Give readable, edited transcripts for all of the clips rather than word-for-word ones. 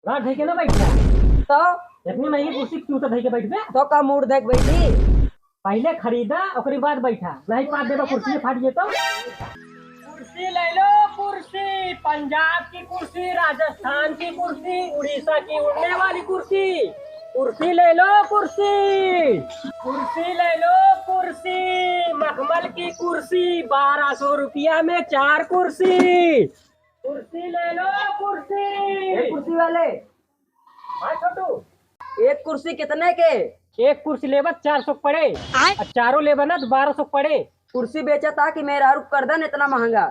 ना ढह के ना बैठना। तो इतनी महंगी कुर्सी क्यों तो ढह के बैठ बे? तो का मूड देख बैठी। पहले खरीदा ओकरी बाद बैठा, नहीं पास देबा कुर्सी फाट जेतो। कुर्सी ले लो, कुर्सी पंजाब की कुर्सी, राजस्थान की कुर्सी, उड़ीसा की उड़ने वाली कुर्सी। कुर्सी ले लो, कुर्सी। कुर्सी ले लो, कुर्सी। मखमल की कुर्सी 1200 रुपया में 4 कुर्सी। कुर्सी ले लो, कुर्सी। कुर्सी वाले, हाँ छोटू। एक कुर्सी कितने के? एक कुर्सी लेबा 400 पड़े और चारों लेबा ना तो 1200 पड़े। कुर्सी बेचा था कि मेरा रुक कर दन इतना महंगा।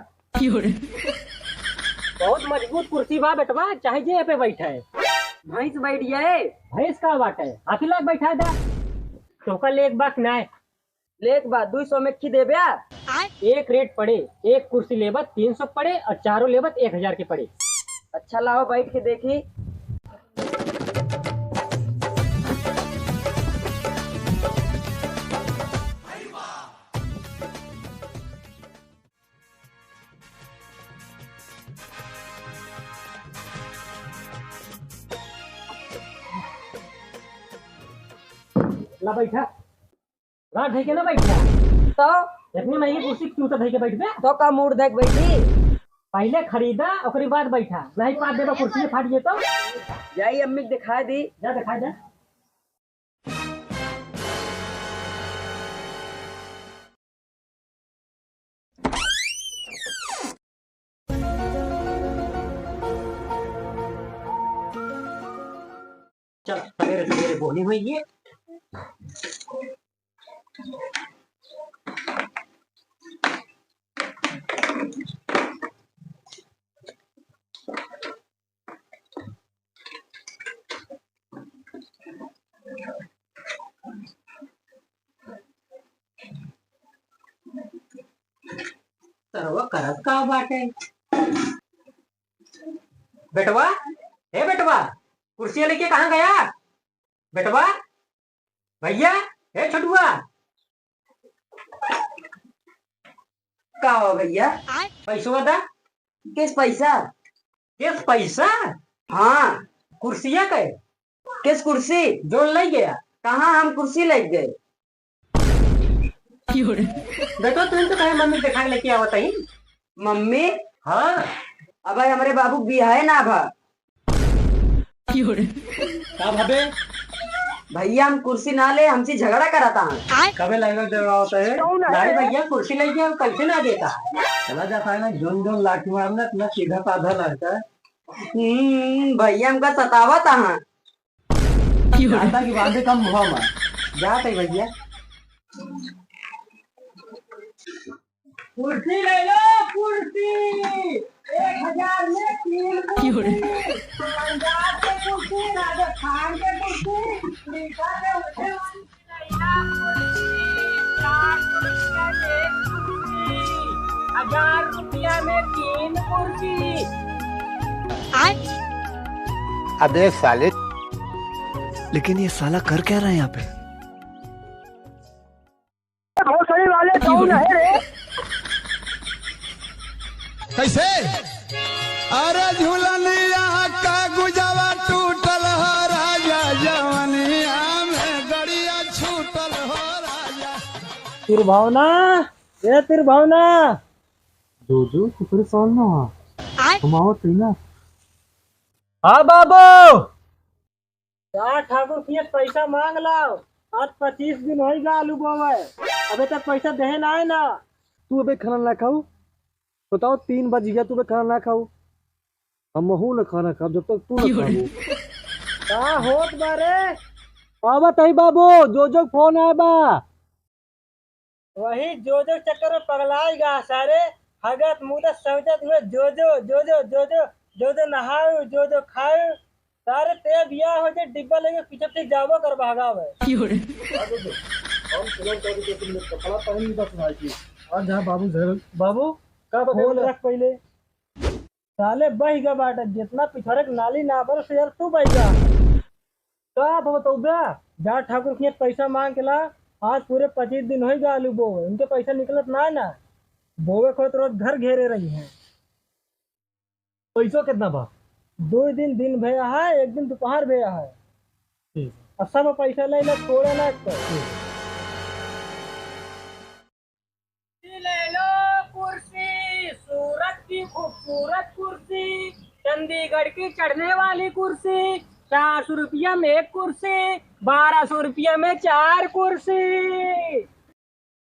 बहुत मजबूत कुर्सी बा बेटवा, चाहे जे पे बैठा है। भैंस बैठ जाए। भैंस का बात है, हाथी लाख बैठा था। चौका ले एक बात ना है। लेक बा 200 में की दे ब्या। एक रेट पड़े, एक कुर्सी लेबा 300 पड़े और चारों लेबा 1000 के पड़े। अच्छा लाओ बैठ के देखी। ना बैठा, ना ढह के ना बैठना। तो इतनी महंगी कुर्सी क्यों तो ढह के बैठ बे? तो का मूड देख बैठी। पहले खरीदा ओकरी बाद बैठा, नहीं पास देबा कुर्सी फाट जेतो। जाई अम्मी को दिखा दी। जा दिखा जा। चल सवेरे सवेरे बोली हुई ये। सर्व करत का बाटे बेटवा। हे बेटवा, कुर्सी लेके कहाँ गया बेटवा? भैया, हे छोटुआ। का हो भैया? पैसवा दा। किस पैसा? किस पैसा? हाँ, कुर्सिया के किस कुर्सी? जोड़ ले गया। कहाँ हम कुर्सी लग गए? बेटो तुम तो कहे मम्मी दिखा के लेके आवत ही। मम्मी हाँ। अब हमारे बाबू बिया है ना भा। का भाबे? भैया हम कुर्सी ना ले, हमसे झगड़ा कराता है। कबे लगन देवा होता है? नहीं भैया कुर्सी ले गया, कल से ना देता है। चला जाता है ना, जोन जोन लाठी मारना ना सीधा साधा लगता है। भैया हमका सतावत है। जाता की बातें कम हुआ मत। जाते ही भैया। कुर्सी ले लो, कुर्सी 1000 में 3 कुर्सी। पंजाब के कुर्सी, राजस्थान के कुर्सी, उड़ीसा के उड़ने वाली कुर्सी, 400 रुपया में 1 कुर्सी, 1000 रुपया में 3 कुर्सी। अबे साले, लेकिन ये साला कर क्या रहा है यहाँ पे? भोसड़ी वाले कौन है रे? कैसे? अरे झूलनिया का गुजावा टूटल हो राजा, जवनिया में गड़िया छूटल हो राजा। तिरभावना, ये तिरभावना। जोजो कुछ सॉल्व ना हुआ। तुम आओ तीना। हाँ बाबू। क्या ठाकुर किए पैसा मांग लाओ। आज 25 दिन हो गया आलू बोवे, अबे तक पैसा दे ना है ना। तू अबे खाना ना खाऊ? बताओ 3 बज गया, तू अबे खाना ना खाऊ? हम महू न खाना खाओ जब तक तू न खाऊ। का होत बारे? आवा तही बाबू, जो जो फोन आया बा। वही जो जो चक्कर में पगलाएगा सारे। हगत मुदत सवजत हुए जो जो जो जो जो जो जो जो नहाओ जो जो खाओ सारे ते बिया हो जाए डिब्बा लेके पीछे पीछे जावो कर भागावे। आज जहाँ बाबू बाबू का बोल रख पहले। साले बह गया बाटा, जितना पिछड़क नाली ना पर से यार तू बह जा। का बताऊ बे? जा ठाकुर के पैसा मांग के ला। आज पूरे 25 दिन हो गया आलू बोवे, उनके पैसा निकलत ना बोवे को तो रोज घर घेरे रही है। पैसो कितना बा? दो दिन दिन भैया है, एक दिन दोपहर भैया है। और सब पैसा ले लो, थोड़े ना तो। ले लो कुर्सी, सूरत की खूबसूरत कुर्सी, चंडीगढ़ की चढ़ने वाली कुर्सी, 400 रुपया में एक कुर्सी, 1200 रुपया में 4 कुर्सी।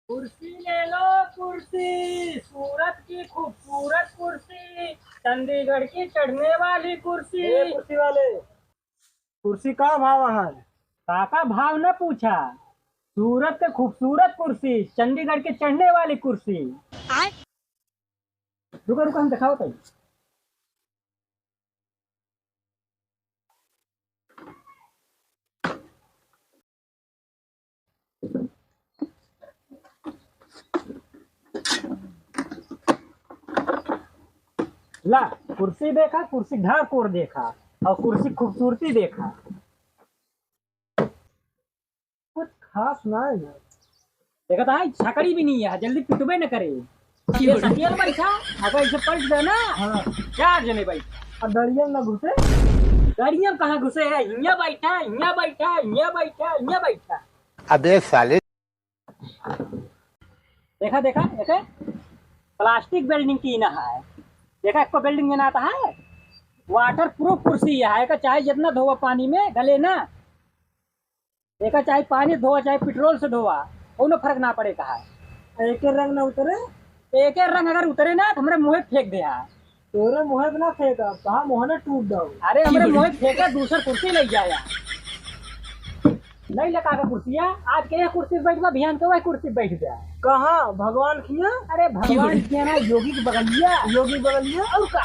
कुर्सी ले लो कुर्सी, सूरत की खूबसूरत कुर्सी, चंडीगढ़ की चढ़ने वाली कुर्सी। कुर्सी वाले, कुर्सी का भाव है? काका भाव न पूछा, सूरत के खूबसूरत कुर्सी, चंडीगढ़ के चढ़ने वाली कुर्सी। रुको रुको, हम दिखाओ तो। ला, कुर्सी देखा, कुर्सी ढाकोर देखा, और कुर्सी खूबसूरती देखा। कुछ खास ना है यार। देखा था छकड़ी भी नहीं है, जल्दी पिटबे न करे। ये सटियल बैठा, अगर इसे पलट दे ना, हाँ, 4 जने बैठा। और दरिया में ना घुसे। गाड़ियां कहाँ घुसे है? यहाँ बैठा, यहाँ बैठा, यहाँ बैठा, यहाँ बैठा। अबे साले देखा देखा देखा, प्लास्टिक बिल्डिंग की ना है। देखा इसको बिल्डिंग में ना आता है, वाटर प्रूफ कुर्सी है। का चाहे जितना धोवा पानी में गले ना, देखा चाहे पानी धोवा चाहे पेट्रोल से धोवा, कोनो फर्क ना पड़े। कहा एक रंग ना उतरे, एक रंग अगर उतरे ना तो हमारे मुँह फेंक दे। तोरे मुँह पे ना फेंका, कहा मुँह ने टूट जाओ। अरे हमारे मुँह फेंका, दूसर कुर्सी ले जाया। नहीं लगा का कुर्सिया, आज के कुर्सी पे बैठ गया, ध्यान के वही कुर्सी पे बैठ गया। कहाँ भगवान किया? अरे भगवान किया ना, योगी की बगलिया। योगी बगलिया और का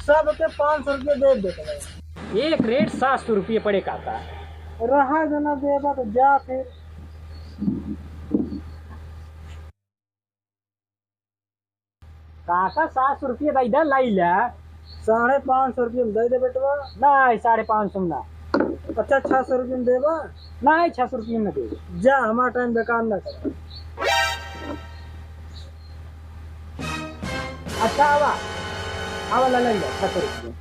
सब के 500 रुपये दे देते। एक रेट 700 रुपये पड़े काका। रहा देना देगा तो जा फिर। काका 700 रुपये भाई इधर लाई ला। 550 रुपये में दे दे बेटवा। नहीं 550 ना, अच्छा 600 रुपये में देवा। नहीं 600 रुपये में दे। जा, हमारा टाइम बेकार ना कर। अच्छा आवा आवा ला ला 600 रुपये।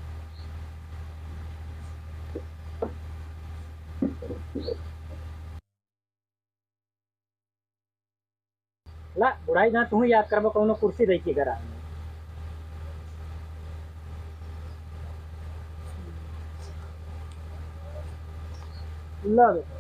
ला बुढ़ाई ना तू याद करबो, कोनो कुर्सी रही के घर ला बेटा।